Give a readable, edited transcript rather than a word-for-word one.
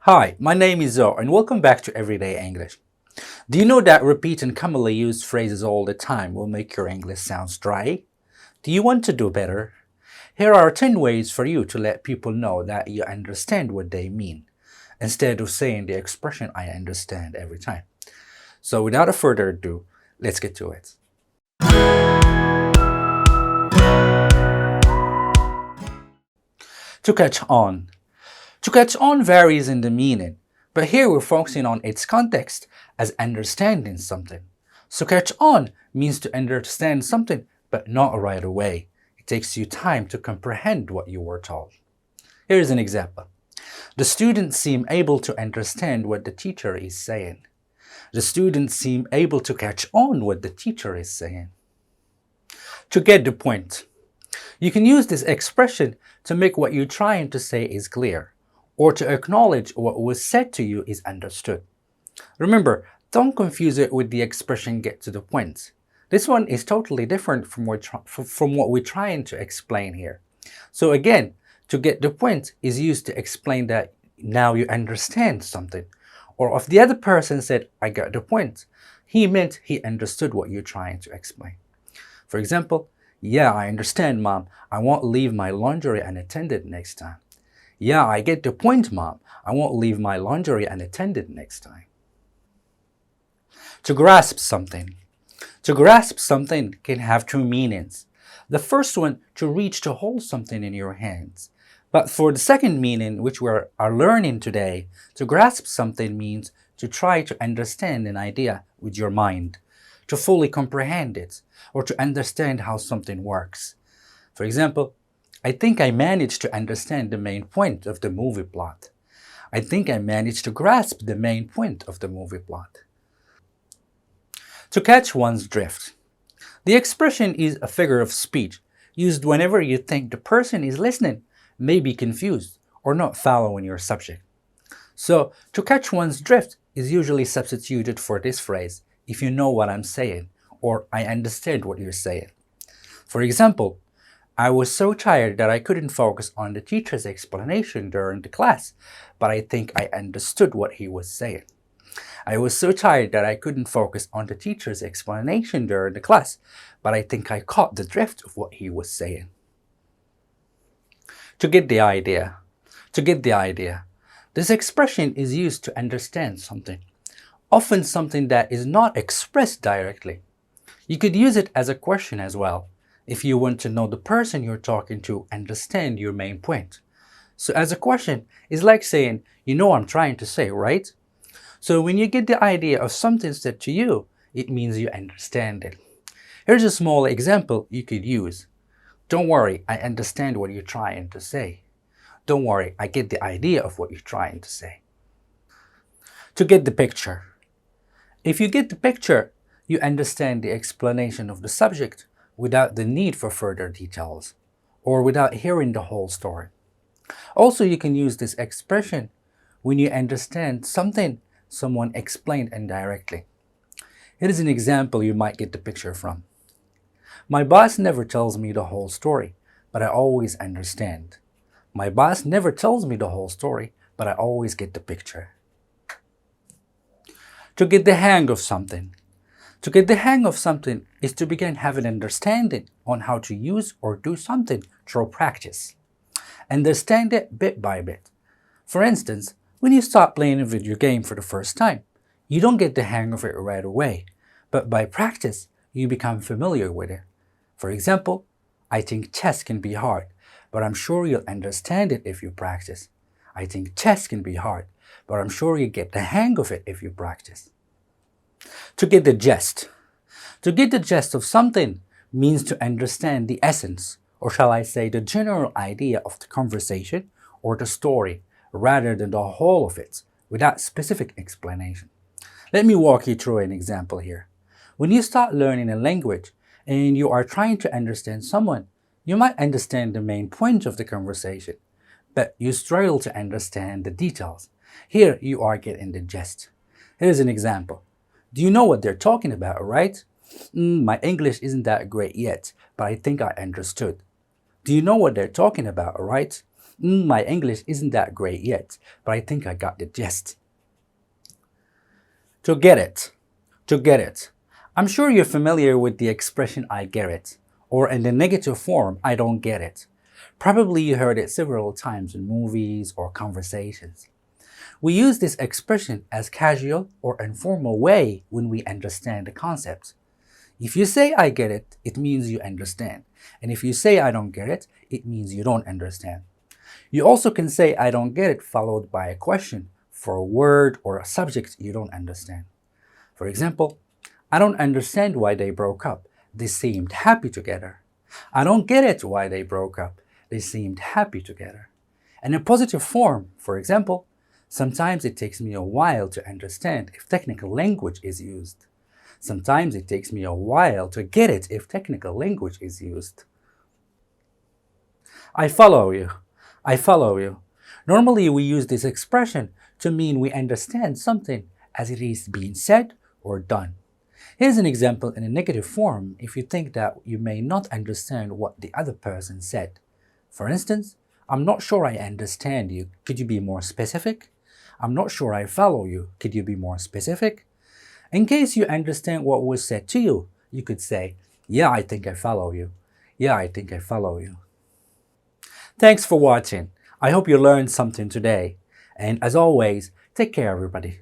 Hi, my name is Zoe and welcome back to Everyday English. Do you know that repeat and commonly used phrases all the time will make your English sound dry? Do you want to do better? Here are 10 ways for you to let people know that you understand what they mean, instead of saying the expression I understand every time. So without a further ado, let's get to it. To catch on. To catch on varies in the meaning, but here we're focusing on its context as understanding something. So catch on means to understand something, but not right away. It takes you time to comprehend what you were told. Here's an example. The students seem able to understand what the teacher is saying. The students seem able to catch on what the teacher is saying. To get the point. You can use this expression to make what you're trying to say is clear, or to acknowledge what was said to you is understood. Remember, don't confuse it with the expression get to the point. This one is totally different from what we're trying to explain here. So again, to get the point is used to explain that now you understand something. Or if the other person said, I got the point, he meant he understood what you're trying to explain. For example, yeah, I understand, Mom. I won't leave my laundry unattended next time. Yeah, I get the point, Mom. I won't leave my laundry unattended next time. To grasp something. To grasp something can have two meanings. The first one, to reach to hold something in your hands. But for the second meaning, which we are learning today, to grasp something means to try to understand an idea with your mind, to fully comprehend it, or to understand how something works. For example, I think I managed to understand the main point of the movie plot. I think I managed to grasp the main point of the movie plot. To catch one's drift. The expression is a figure of speech used whenever you think the person is listening may be confused or not following your subject. So, to catch one's drift is usually substituted for this phrase if you know what I'm saying or I understand what you're saying. For example, I was so tired that I couldn't focus on the teacher's explanation during the class, but I think I understood what he was saying. I was so tired that I couldn't focus on the teacher's explanation during the class, but I think I caught the drift of what he was saying. To get the idea. To get the idea. This expression is used to understand something, often something that is not expressed directly. You could use it as a question as well, if you want to know the person you're talking to understand your main point. So as a question, it's like saying, you know what I'm trying to say, right? So when you get the idea of something said to you, it means you understand it. Here's a small example you could use. Don't worry, I understand what you're trying to say. Don't worry, I get the idea of what you're trying to say. To get the picture. If you get the picture, you understand the explanation of the subject without the need for further details, or without hearing the whole story. Also, you can use this expression when you understand something someone explained indirectly. Here is an example you might get the picture from. My boss never tells me the whole story, but I always understand. My boss never tells me the whole story, but I always get the picture. To get the hang of something. To get the hang of something is to begin having an understanding on how to use or do something through practice. Understand it bit by bit. For instance, when you start playing a video game for the first time, you don't get the hang of it right away, but by practice, you become familiar with it. For example, I think chess can be hard, but I'm sure you'll understand it if you practice. I think chess can be hard, but I'm sure you get the hang of it if you practice. To get the gist. To get the gist of something means to understand the essence, or shall I say the general idea of the conversation or the story, rather than the whole of it, without specific explanation. Let me walk you through an example here. When you start learning a language and you are trying to understand someone, you might understand the main point of the conversation, but you struggle to understand the details. Here you are getting the gist. Here's an example. Do you know what they're talking about, right? My English isn't that great yet, but I think I understood. Do you know what they're talking about, right? My English isn't that great yet, but I think I got the gist. To get it. To get it. I'm sure you're familiar with the expression I get it, or in the negative form, I don't get it. Probably you heard it several times in movies or conversations. We use this expression as casual or informal way when we understand the concept. If you say I get it, it means you understand. And if you say I don't get it, it means you don't understand. You also can say I don't get it followed by a question for a word or a subject you don't understand. For example, I don't understand why they broke up. They seemed happy together. I don't get it why they broke up. They seemed happy together. And in positive form, for example, sometimes it takes me a while to understand if technical language is used. Sometimes it takes me a while to get it if technical language is used. I follow you. I follow you. Normally we use this expression to mean we understand something as it is being said or done. Here's an example in a negative form if you think that you may not understand what the other person said. For instance, I'm not sure I understand you. Could you be more specific? I'm not sure I follow you. Could you be more specific? In case you understand what was said to you, you could say, yeah, I think I follow you. Yeah, I think I follow you. Thanks for watching. I hope you learned something today. And as always, take care, everybody.